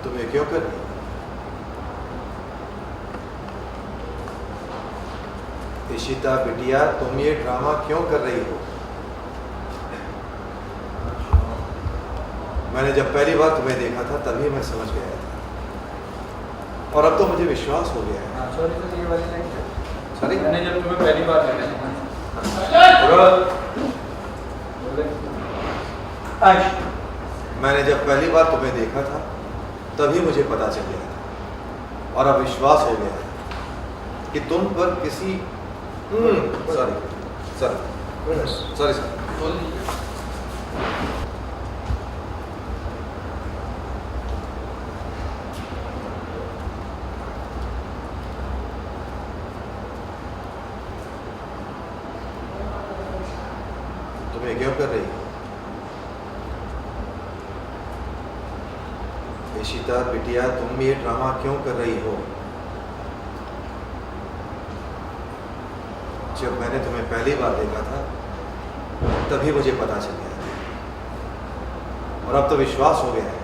तुम ये क्यों कर रही हो? इशिता बिटिया, तुम ये ड्रामा क्यों कर रही हो? मैंने जब पहली बार तुम्हें देखा था तभी मैं समझ गया था, और अब तो मुझे विश्वास हो गया है। सॉरी सर, ये वाली लाइन क्या? सॉरी, मैंने जब तुम्हें पहली बार देखा था। मैंने जब पहली बार तुम्हें देखा था तभी मुझे पता चल गया था, और अब विश्वास हो गया है कि तुम पर किसी सॉरी सर तुम ये क्यों कर रही हो? इशिता बिटिया, तुम ये ड्रामा क्यों कर रही हो? जब मैंने तुम्हें पहली बार देखा था तभी मुझे पता चल गया था, और अब तो विश्वास हो गया है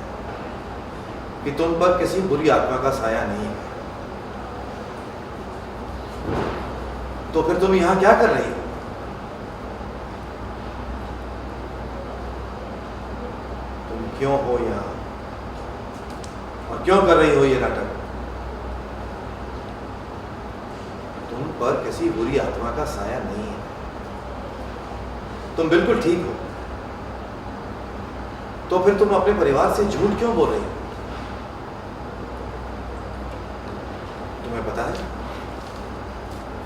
कि तुम पर किसी बुरी आत्मा का साया नहीं है। तो फिर तुम यहां क्या कर रही हो? तुम क्यों हो यहां, और क्यों कर रही हो ये नाटक? तुम पर किसी बुरी आत्मा का साया नहीं है, तुम बिल्कुल ठीक हो। तो फिर तुम अपने परिवार से झूठ क्यों बोल रही हो? तुम्हें पता है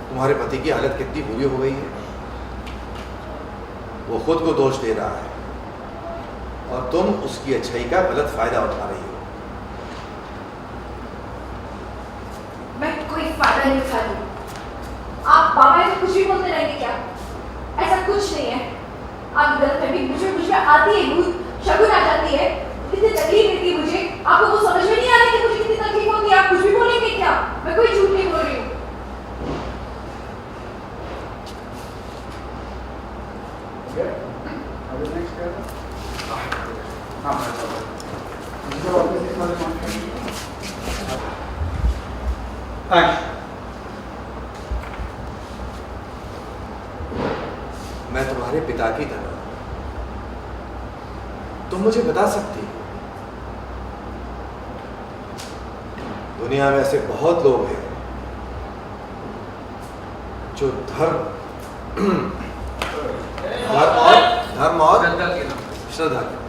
तुम्हारे पति की हालत कितनी बुरी हो गई है? वो खुद को दोष दे रहा है, और तुम उसकी अच्छाई का गलत फायदा उठा रही हो। मैं कोई फायदा नहीं उठा रही। आप बाबा को कुछ भी बोलते रहेंगे क्या? ऐसा कुछ नहीं है। आप गलतफहमी मुझे आती है, भूत शगुन आ जाती है, कितनी तकलीफ देती है मुझे। आपको वो समझ में नहीं आ रही कि मुझे कितनी तकलीफ होती है? आप कुछ भी बोलेंगे क्या? मैं कोई झूठ नहीं बोल रही हूँ। मैं तुम्हारे पिता की तरह, तुम मुझे बता सकती हो। दुनिया में ऐसे बहुत लोग हैं जो धर्म और श्रद्धा के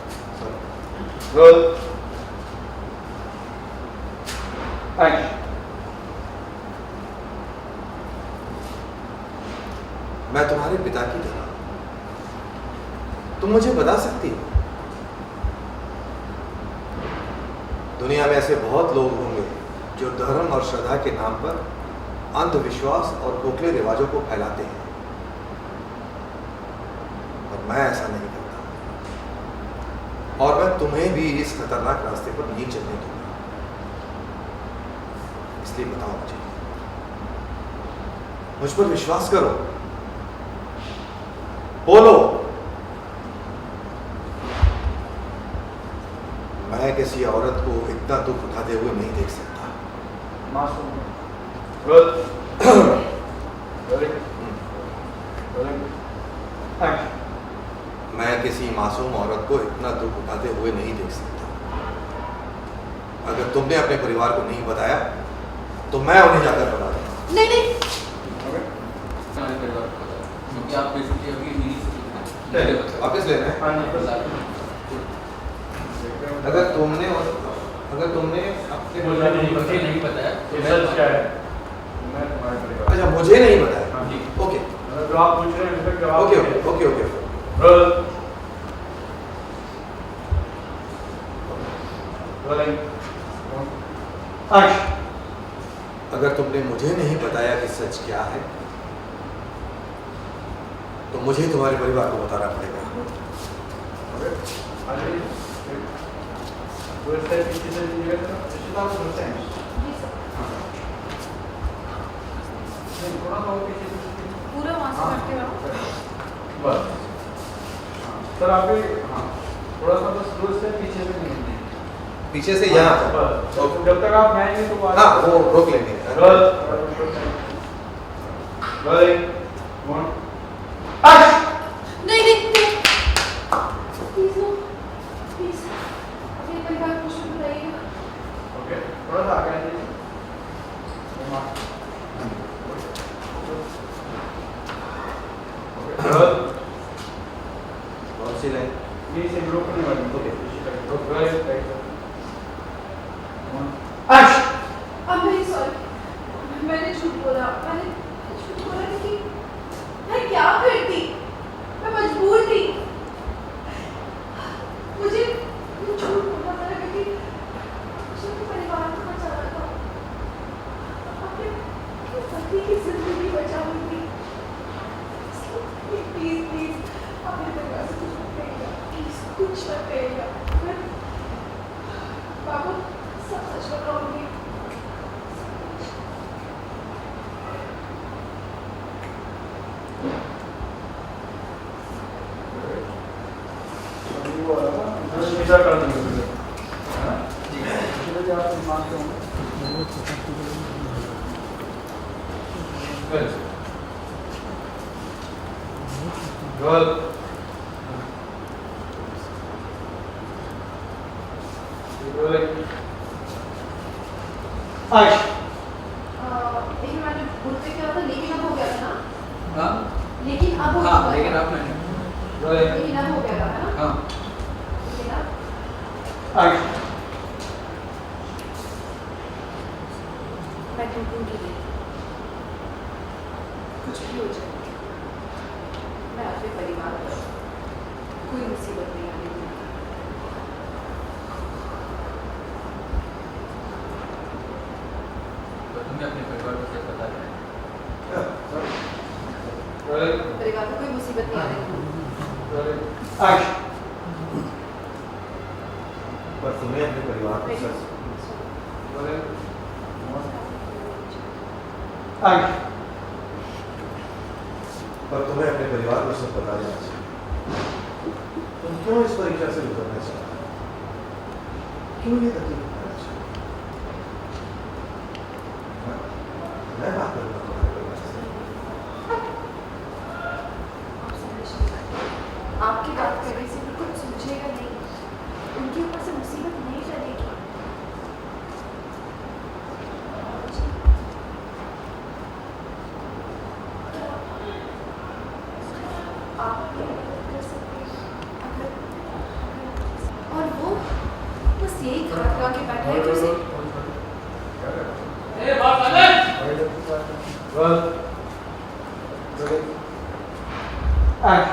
मैं तुम्हारे पिता की तरह, तुम मुझे बता सकती हो। दुनिया में ऐसे बहुत लोग होंगे जो धर्म और श्रद्धा के नाम पर अंधविश्वास और खोखले रिवाजों को फैलाते हैं, और मैं ऐसा नहीं करता, और मैं तुम्हें भी इस खतरनाक रास्ते पर नहीं चलने दूंगा। इसलिए बताओ मुझ पर विश्वास करो, बोलो। मैं किसी औरत को इतना दुख उठाते हुए नहीं देख सकता। मैं किसी मासूम औरत को इतना दुख उठाते हुए नहीं देख सकता। अगर तुमने अपने परिवार को नहीं बताया तो मैं उन्हें जाकर बता दूंगा। नहीं नहीं, क्योंकि आप बेसिकली अभी वापस ले रहे हैं। अगर तुमने अपने नहीं बताया क्या है? मैं तुम्हारे परिवार। अच्छा, मुझे नहीं बताया। हाँ जी। ओके जो आप पूछ रहे हैं उसका जवाब ओके दीजिए। ओके ओके अगर तुमने मुझे नहीं बताया कि सच क्या है तो मुझे तुम्हारे परिवार को बताना पड़ेगा। पूरा वहां से करके आओ। बस सर, आप हाँ थोड़ा सा बस दो स्टेप पीछे से नहीं। पीछे से यहाँ आ जाओ। बस जब तक आप जाएंगे तो वो हाँ वो रोक लेंगे। गर्ल गर्ल वन नहीं नहीं नहीं प्लीज नो प्लीज अपने परिवार को कुछ भी बताइएगा। ओके थोड़ा सा आगे आइए गर्ल कौन सी लाइन? ये से ग्रुप करने वाली okay. Girl right I'm very sorry मैंने झूठ बोला कि मैं क्या करती मैं मजबूर थी मुझे झूठ बोलना पड़ा क्योंकि मुझे अपने परिवार को बचाना था अपने पति की जिंदगी बचानी थी प्लीज प्लीज अपने परिवार से कुछ मत कहिएगा प्लीज कुछ मत कहिएगा मैं बाबू सब सच बताऊंगी सीधा कर देंगे हाँ जी आप मानते होंगे गर्ल आश लेकिन मैं जो बोलते क्या था लेकिन अब हो गया था ना हाँ लेकिन अब हो हाँ चुका लेकिन था। आप नहीं लेकिन अब हो गया था है ना हाँ लेकिन अब आश मैं टूटूंगी नहीं कुछ भी हो जाए मैं अपने परिवार पर कोई मुसीबत नहीं आने दूंगी तो तुम्हें अपने परिवार को सच बता दें परिवार को कोई मुसीबत नहीं आने दूंगी आश पर तुम्हें अपने परिवार को सच आश पर तुम्हें अपने परिवार को सब बता देना चाहिए। तुम क्यों इस परीक्षा से गुजरना चाहते हो? क्यों ये तकलीफ उठाना चाहते हो? मैं बात करूंगा तुम्हारे परिवार से। आप समझ नहीं पाए आपकी बात करने से बिल्कुल सूझेगा नहीं उनके ऊपर से मुसीबत नहीं चलेगी आप मेरी मदद कर सकते हैं अगर और वो बस यही खाना खा के बैठा है कि उसे आश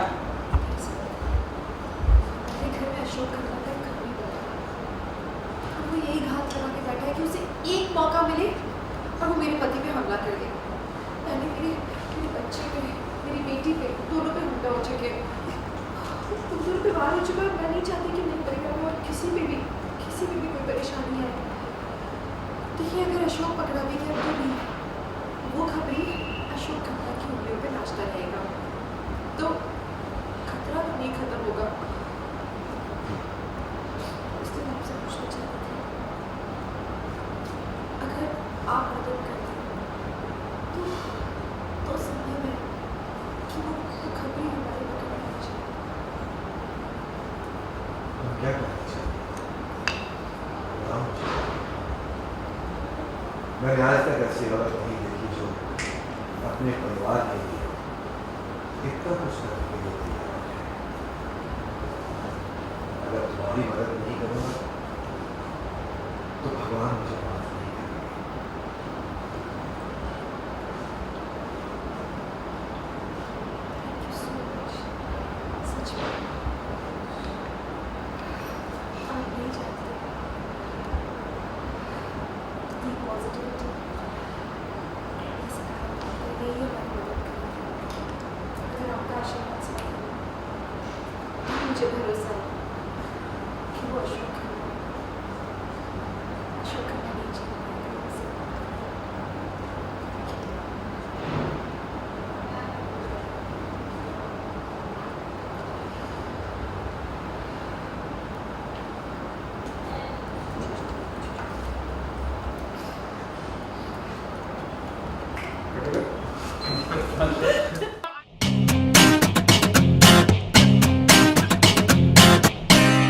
अपने घर में अशोक का घर भी बैठा है वो यही घात लगा के बैठा है कि उसे एक मौका मिले और वो मेरे पति पे हमला कर दे यानी मेरे बच्चे पे मेरी बेटी पे दोनों पे हमला हो चुके तुम दोनों पे वार हो चुका है मैं नहीं चाहती कि मेरे परिवार में और किसी में भी कोई परेशानी आए देखिए अगर अशोक पकड़ा भी गया तो नहीं वो खबरी अशोक खतरा की उंगलियों पे नाचता रहेगा तो खतरा तो नहीं खत्म होगा उस दिन आपसे पूछना चाहती थी अगर आप मदद करते तो समय में कि वो खबरी हमारे पकड़ में आ जाए तुम क्या करना चाहते हो? बताओ। मैंने आज तक ऐसी औरत नहीं देखी जो अपने परिवार के लिए इतना कुछ करने के लिए तैयार है। अगर तुम्हारी मदद नहीं करूँगा तो भगवान मुझे माफ नहीं करेगा। Thank you so much. सच में आप नहीं जानते इतनी पॉजिटिविटी यही हमारी मदद करेगी अगर आपका आशीर्वाद साथ हो तो मुझे भरोसा है कि वो अशोक खन्ना नहीं जीत पाएगा मुझसे। बैठेगा।